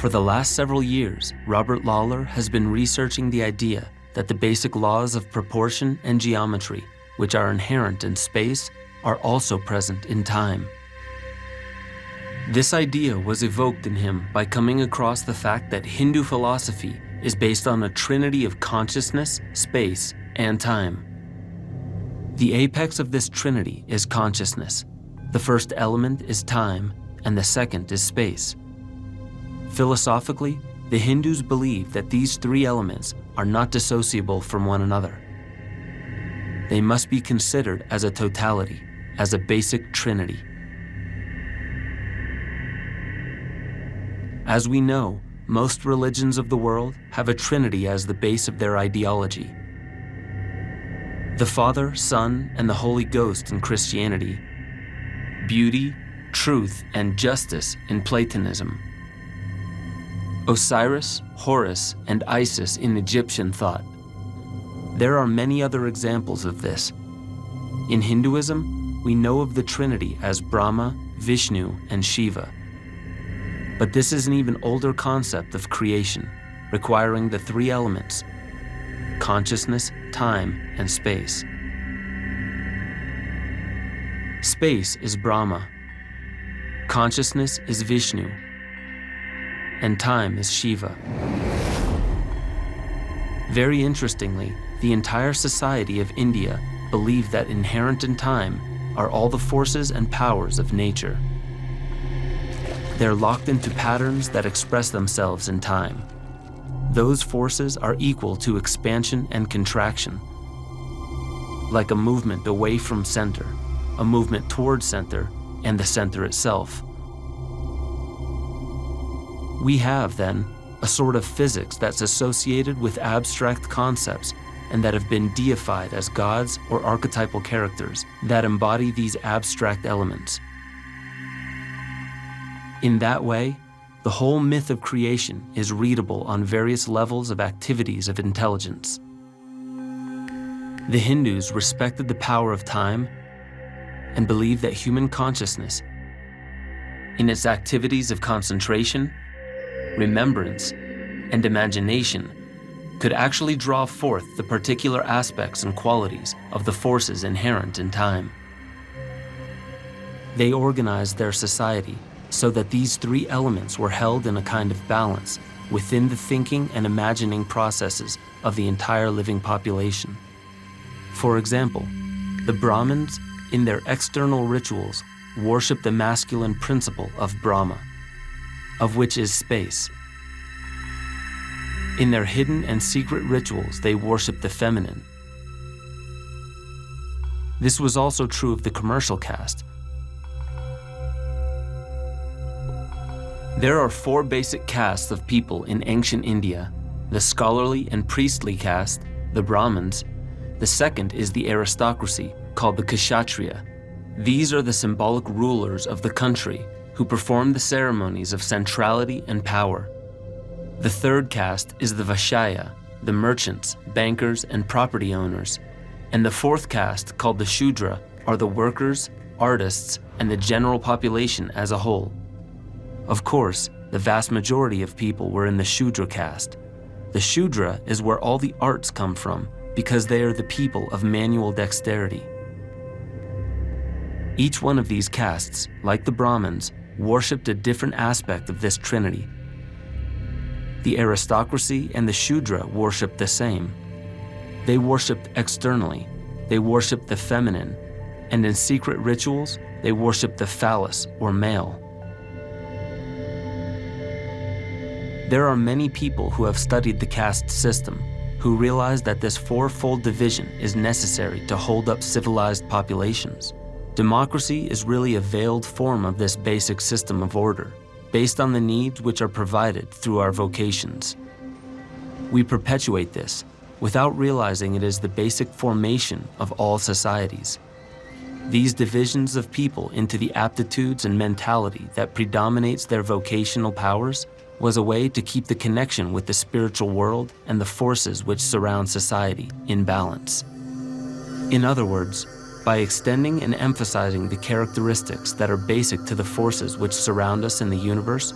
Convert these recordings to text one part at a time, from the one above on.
For the last several years, Robert Lawler has been researching the idea that the basic laws of proportion and geometry, which are inherent in space, are also present in time. This idea was evoked in him by coming across the fact that Hindu philosophy is based on a trinity of consciousness, space, and time. The apex of this trinity is consciousness. The first element is time, and the second is space. Philosophically, the Hindus believe that these three elements are not dissociable from one another. They must be considered as a totality, as a basic trinity. As we know, most religions of the world have a trinity as the base of their ideology. The Father, Son, and the Holy Ghost in Christianity, beauty, truth, and justice in Platonism, Osiris, Horus, and Isis in Egyptian thought. There are many other examples of this. In Hinduism, we know of the Trinity as Brahma, Vishnu, and Shiva. But this is an even older concept of creation, requiring the three elements: consciousness, time, and space. Space is Brahma, consciousness is Vishnu, and time is Shiva. Very interestingly, the entire society of India believe that inherent in time are all the forces and powers of nature. They're locked into patterns that express themselves in time. Those forces are equal to expansion and contraction, like a movement away from center, a movement towards center, and the center itself. We have, then, a sort of physics that's associated with abstract concepts and that have been deified as gods or archetypal characters that embody these abstract elements. In that way, the whole myth of creation is readable on various levels of activities of intelligence. The Hindus respected the power of time and believed that human consciousness, in its activities of concentration, remembrance, and imagination, could actually draw forth the particular aspects and qualities of the forces inherent in time. They organized their society so that these three elements were held in a kind of balance within the thinking and imagining processes of the entire living population. For example, the Brahmins, in their external rituals, worship the masculine principle of Brahma, of which is space. In their hidden and secret rituals, they worship the feminine. This was also true of the commercial caste. There are four basic castes of people in ancient India: the scholarly and priestly caste, the Brahmins. The second is the aristocracy, called the Kshatriya. These are the symbolic rulers of the country who perform the ceremonies of centrality and power. The third caste is the Vaishya, the merchants, bankers, and property owners. And the fourth caste, called the Shudra, are the workers, artists, and the general population as a whole. Of course, the vast majority of people were in the Shudra caste. The Shudra is where all the arts come from, because they are the people of manual dexterity. Each one of these castes, like the Brahmins, worshipped a different aspect of this trinity. The aristocracy and the Shudra worshipped the same. They worshipped externally, they worshipped the feminine, and in secret rituals, they worshipped the phallus or male. There are many people who have studied the caste system who realize that this fourfold division is necessary to hold up civilized populations. Democracy is really a veiled form of this basic system of order, based on the needs which are provided through our vocations. We perpetuate this without realizing it is the basic formation of all societies. These divisions of people into the aptitudes and mentality that predominates their vocational powers was a way to keep the connection with the spiritual world and the forces which surround society in balance. In other words, by extending and emphasizing the characteristics that are basic to the forces which surround us in the universe,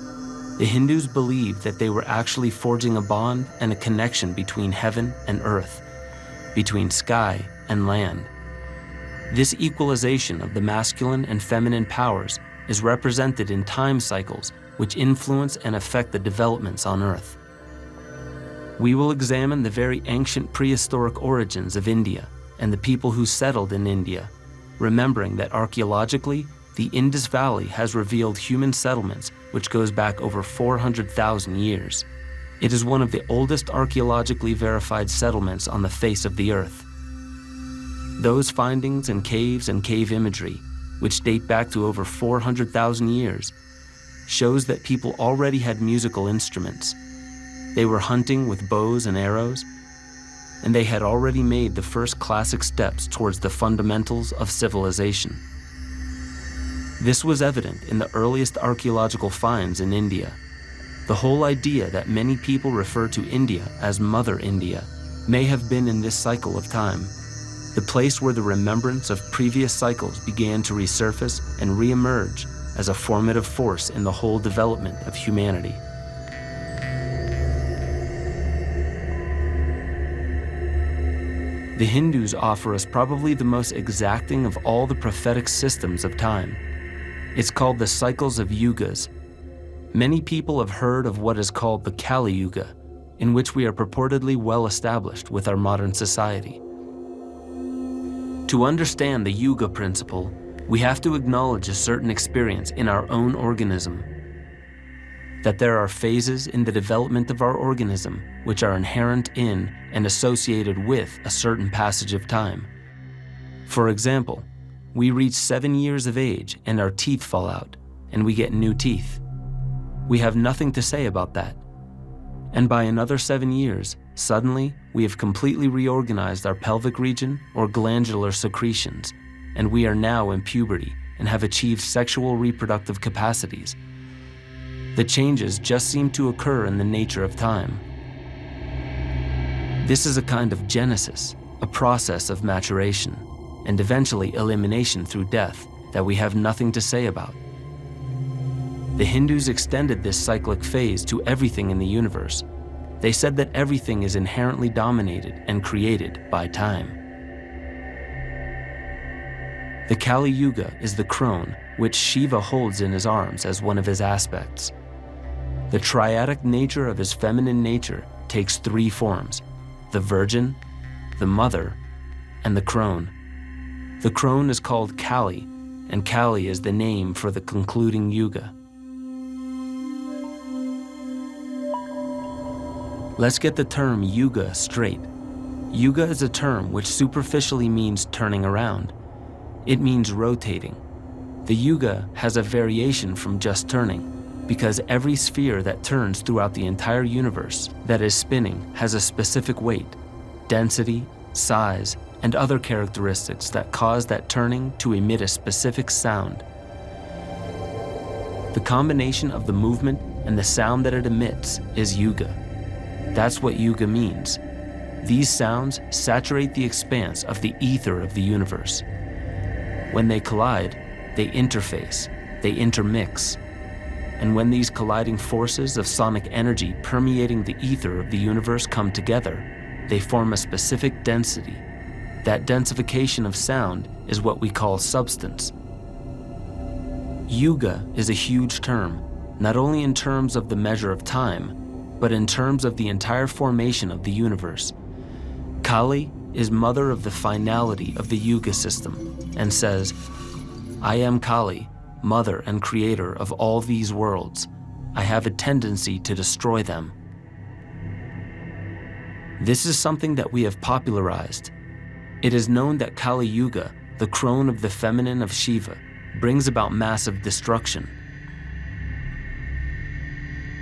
The Hindus believed that they were actually forging a bond and a connection between heaven and earth, between sky and land. This equalization of the masculine and feminine powers is represented in time cycles which influence and affect the developments on Earth. We will examine the very ancient prehistoric origins of India and the people who settled in India, remembering that archaeologically, the Indus Valley has revealed human settlements which goes back over 400,000 years. It is one of the oldest archaeologically verified settlements on the face of the Earth. Those findings in caves and cave imagery, which date back to over 400,000 years, shows that people already had musical instruments. They were hunting with bows and arrows, and they had already made the first classic steps towards the fundamentals of civilization. This was evident in the earliest archaeological finds in India. The whole idea that many people refer to India as Mother India may have been in this cycle of time, the place where the remembrance of previous cycles began to resurface and re-emerge as a formative force in the whole development of humanity. The Hindus offer us probably the most exacting of all the prophetic systems of time. It's called the cycles of yugas. Many people have heard of what is called the Kali Yuga, in which we are purportedly well established with our modern society. To understand the Yuga principle, we have to acknowledge a certain experience in our own organism. That there are phases in the development of our organism which are inherent in and associated with a certain passage of time. For example, we reach 7 years of age and our teeth fall out, and we get new teeth. We have nothing to say about that. And by another 7 years, suddenly we have completely reorganized our pelvic region or glandular secretions, and we are now in puberty and have achieved sexual reproductive capacities. The changes just seem to occur in the nature of time. This is a kind of genesis, a process of maturation, and eventually elimination through death that we have nothing to say about. The Hindus extended this cyclic phase to everything in the universe. They said that everything is inherently dominated and created by time. The Kali Yuga is the crone, which Shiva holds in his arms as one of his aspects. The triadic nature of his feminine nature takes 3 forms: the virgin, the mother, and the crone. The crone is called Kali, and Kali is the name for the concluding yuga. Let's get the term yuga straight. Yuga is a term which superficially means turning around. It means rotating. The yuga has a variation from just turning, because every sphere that turns throughout the entire universe that is spinning has a specific weight, density, size, and other characteristics that cause that turning to emit a specific sound. The combination of the movement and the sound that it emits is yuga. That's what yuga means. These sounds saturate the expanse of the ether of the universe. When they collide, they interface, they intermix. And when these colliding forces of sonic energy permeating the ether of the universe come together, they form a specific density. That densification of sound is what we call substance. Yuga is a huge term, not only in terms of the measure of time, but in terms of the entire formation of the universe. Kali is mother of the finality of the Yuga system and says, "I am Kali, mother and creator of all these worlds. I have a tendency to destroy them." This is something that we have popularized. It is known that Kali Yuga, the crone of the feminine of Shiva, brings about massive destruction.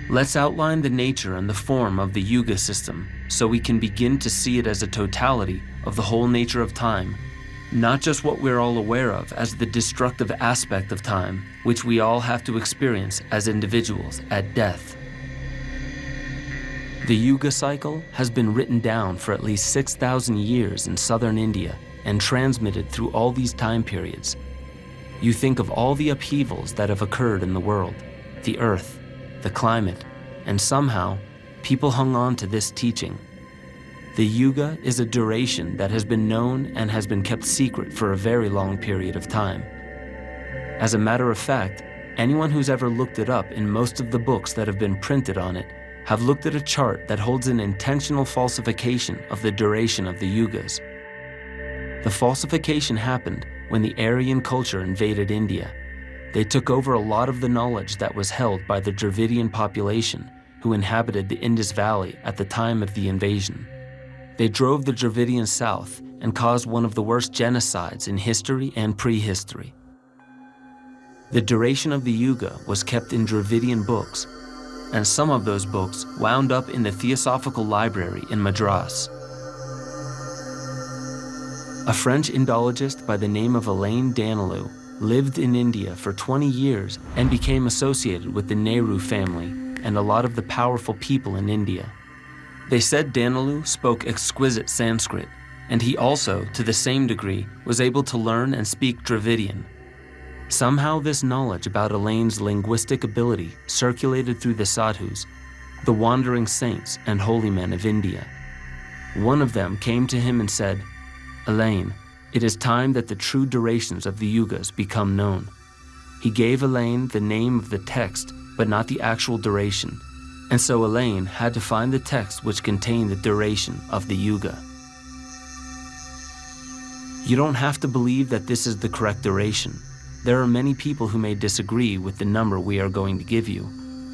Let's outline the nature and the form of the Yuga system so we can begin to see it as a totality of the whole nature of time, not just what we're all aware of as the destructive aspect of time, which we all have to experience as individuals at death. The Yuga cycle has been written down for at least 6,000 years in southern India and transmitted through all these time periods. You think of all the upheavals that have occurred in the world, the earth, the climate, and somehow, people hung on to this teaching. The Yuga is a duration that has been known and has been kept secret for a very long period of time. As a matter of fact, anyone who's ever looked it up in most of the books that have been printed on it have looked at a chart that holds an intentional falsification of the duration of the Yugas. The falsification happened when the Aryan culture invaded India. They took over a lot of the knowledge that was held by the Dravidian population who inhabited the Indus Valley at the time of the invasion. They drove the Dravidians south and caused one of the worst genocides in history and prehistory. The duration of the Yuga was kept in Dravidian books, and some of those books wound up in the Theosophical Library in Madras. A French Indologist by the name of Alain Danilou lived in India for 20 years and became associated with the Nehru family and a lot of the powerful people in India. They said Danilou spoke exquisite Sanskrit, and he also, to the same degree, was able to learn and speak Dravidian. Somehow this knowledge about Alain's linguistic ability circulated through the sadhus, the wandering saints and holy men of India. One of them came to him and said, "Alain, it is time that the true durations of the Yugas become known." He gave Alain the name of the text, but not the actual duration, and so Alain had to find the text which contained the duration of the Yuga. You don't have to believe that this is the correct duration. There are many people who may disagree with the number we are going to give you,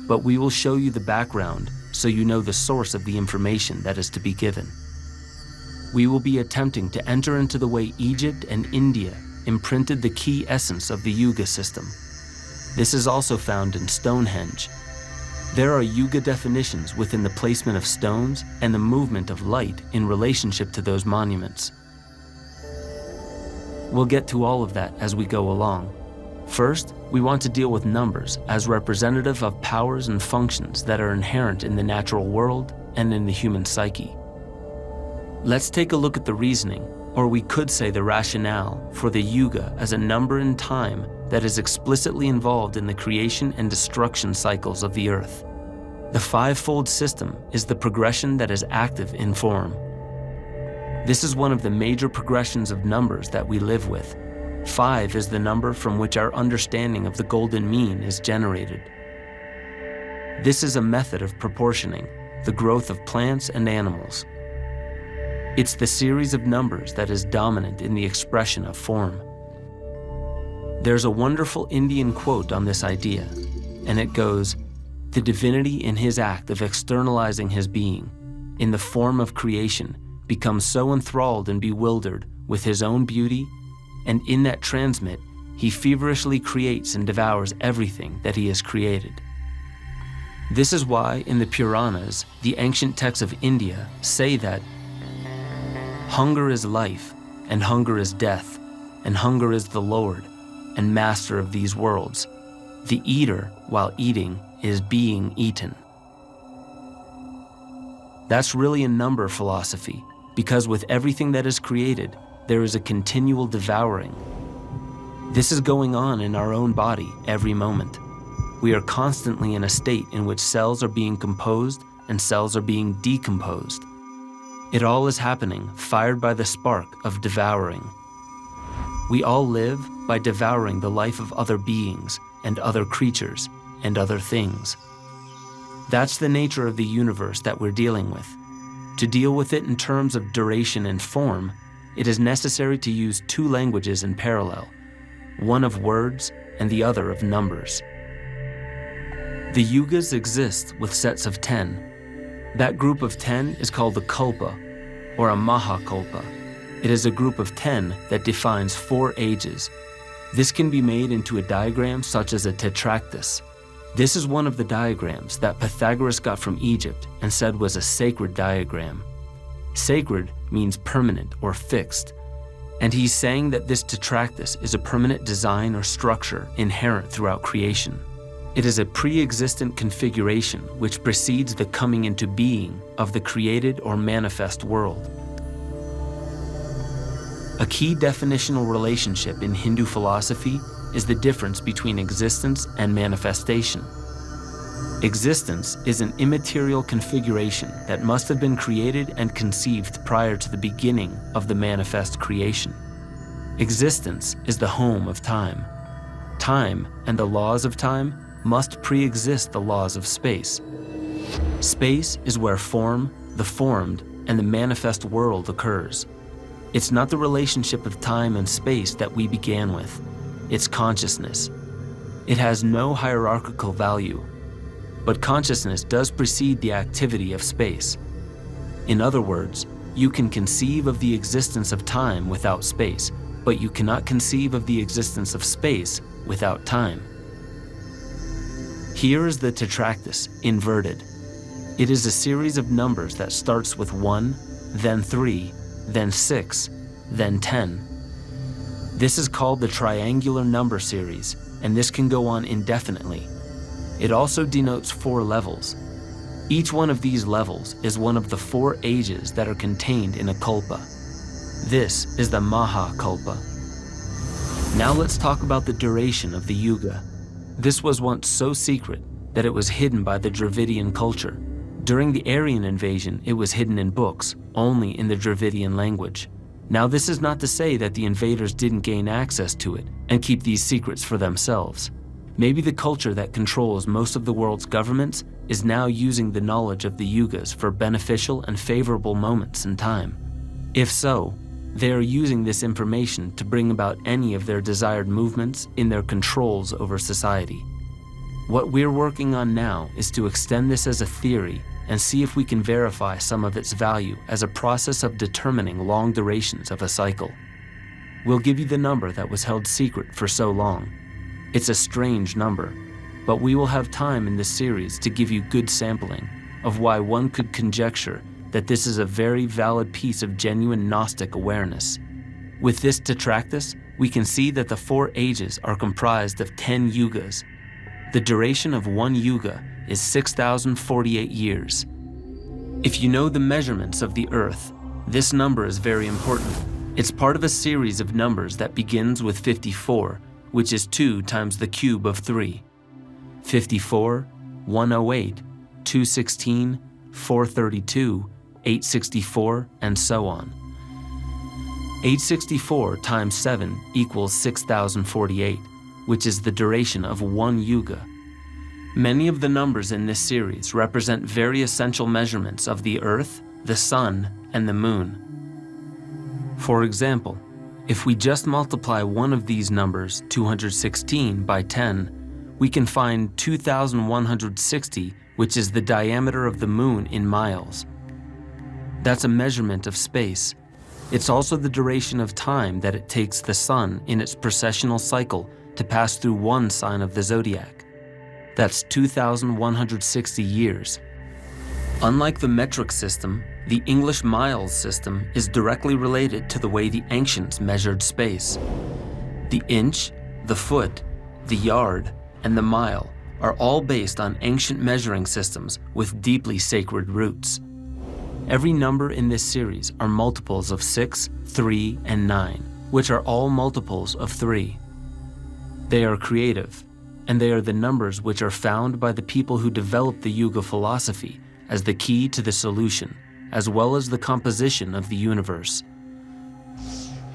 but we will show you the background so you know the source of the information that is to be given. We will be attempting to enter into the way Egypt and India imprinted the key essence of the Yuga system. This is also found in Stonehenge. There are Yuga definitions within the placement of stones and the movement of light in relationship to those monuments. We'll get to all of that as we go along. First, we want to deal with numbers as representative of powers and functions that are inherent in the natural world and in the human psyche. Let's take a look at the reasoning, or we could say the rationale, for the Yuga as a number in time that is explicitly involved in the creation and destruction cycles of the earth. The five-fold system is the progression that is active in form. This is one of the major progressions of numbers that we live with. 5 is the number from which our understanding of the golden mean is generated. This is a method of proportioning the growth of plants and animals. It's the series of numbers that is dominant in the expression of form. There's a wonderful Indian quote on this idea, and it goes, "The divinity in his act of externalizing his being, in the form of creation, becomes so enthralled and bewildered with his own beauty, and in that transmit, he feverishly creates and devours everything that he has created." This is why in the Puranas, the ancient texts of India, say that hunger is life, and hunger is death, and hunger is the Lord and master of these worlds. The eater, while eating, is being eaten. That's really a number philosophy, because with everything that is created, there is a continual devouring. This is going on in our own body every moment. We are constantly in a state in which cells are being composed and cells are being decomposed. It all is happening, fired by the spark of devouring. We all live by devouring the life of other beings and other creatures and other things. That's the nature of the universe that we're dealing with. To deal with it in terms of duration and form, it is necessary to use two languages in parallel, one of words and the other of numbers. The Yugas exist with sets of 10. That group of 10 is called the Kalpa, or a Mahakalpa. It is a group of 10 that defines 4 ages. This can be made into a diagram such as a tetractys. This is one of the diagrams that Pythagoras got from Egypt and said was a sacred diagram. Sacred means permanent or fixed, and he's saying that this tetractys is a permanent design or structure inherent throughout creation. It is a pre-existent configuration which precedes the coming into being of the created or manifest world. A key definitional relationship in Hindu philosophy is the difference between existence and manifestation. Existence is an immaterial configuration that must have been created and conceived prior to the beginning of the manifest creation. Existence is the home of time. Time and the laws of time must pre-exist the laws of space. Space is where form, the formed, and the manifest world occurs. It's not the relationship of time and space that we began with. It's consciousness. It has no hierarchical value, but consciousness does precede the activity of space. In other words, you can conceive of the existence of time without space, but you cannot conceive of the existence of space without time. Here is the Tetractys inverted. It is a series of numbers that starts with 1, then 3, then 6, then 10. This is called the triangular number series, and this can go on indefinitely. It also denotes 4 levels. Each one of these levels is one of the 4 ages that are contained in a kalpa. This is the Maha Kalpa. Now let's talk about the duration of the Yuga. This was once so secret that it was hidden by the Dravidian culture. During the Aryan invasion, it was hidden in books, only in the Dravidian language. Now this is not to say that the invaders didn't gain access to it and keep these secrets for themselves. Maybe the culture that controls most of the world's governments is now using the knowledge of the Yugas for beneficial and favorable moments in time. If so, they are using this information to bring about any of their desired movements in their controls over society. What we're working on now is to extend this as a theory and see if we can verify some of its value as a process of determining long durations of a cycle. We'll give you the number that was held secret for so long. It's a strange number, but we will have time in this series to give you good sampling of why one could conjecture that this is a very valid piece of genuine Gnostic awareness. With this Tetractys, we can see that the 4 ages are comprised of 10 yugas. The duration of one yuga is 6,048 years. If you know the measurements of the Earth, this number is very important. It's part of a series of numbers that begins with 54, which is 2 times the cube of 3. 54, 108, 216, 432, 864, and so on. 864 times 7 equals 6,048, which is the duration of one yuga. Many of the numbers in this series represent very essential measurements of the Earth, the Sun, and the Moon. For example, if we just multiply one of these numbers, 216, by 10, we can find 2,160, which is the diameter of the Moon in miles. That's a measurement of space. It's also the duration of time that it takes the Sun in its precessional cycle to pass through one sign of the zodiac. That's 2,160 years. Unlike the metric system, the English miles system is directly related to the way the ancients measured space. The inch, the foot, the yard, and the mile are all based on ancient measuring systems with deeply sacred roots. Every number in this series are multiples of 6, 3, and 9, which are all multiples of 3. They are creative, and they are the numbers which are found by the people who developed the Yuga philosophy as the key to the solution, as well as the composition of the universe.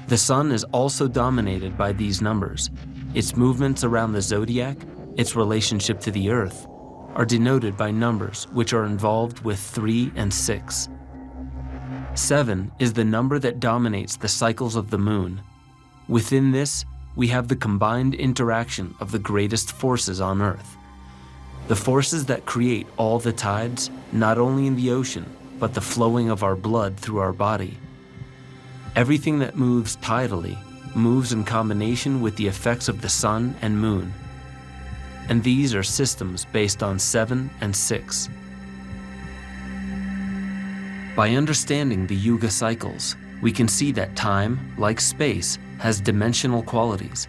The Sun is also dominated by these numbers. Its movements around the zodiac, its relationship to the Earth, are denoted by numbers which are involved with 3 and 6. 7 is the number that dominates the cycles of the Moon. Within this, we have the combined interaction of the greatest forces on Earth. The forces that create all the tides, not only in the ocean, but the flowing of our blood through our body. Everything that moves tidally moves in combination with the effects of the Sun and Moon. And these are systems based on 7 and 6. By understanding the Yuga cycles, we can see that time, like space, has dimensional qualities.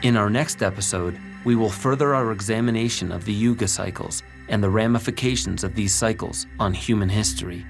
In our next episode, we will further our examination of the Yuga cycles and the ramifications of these cycles on human history.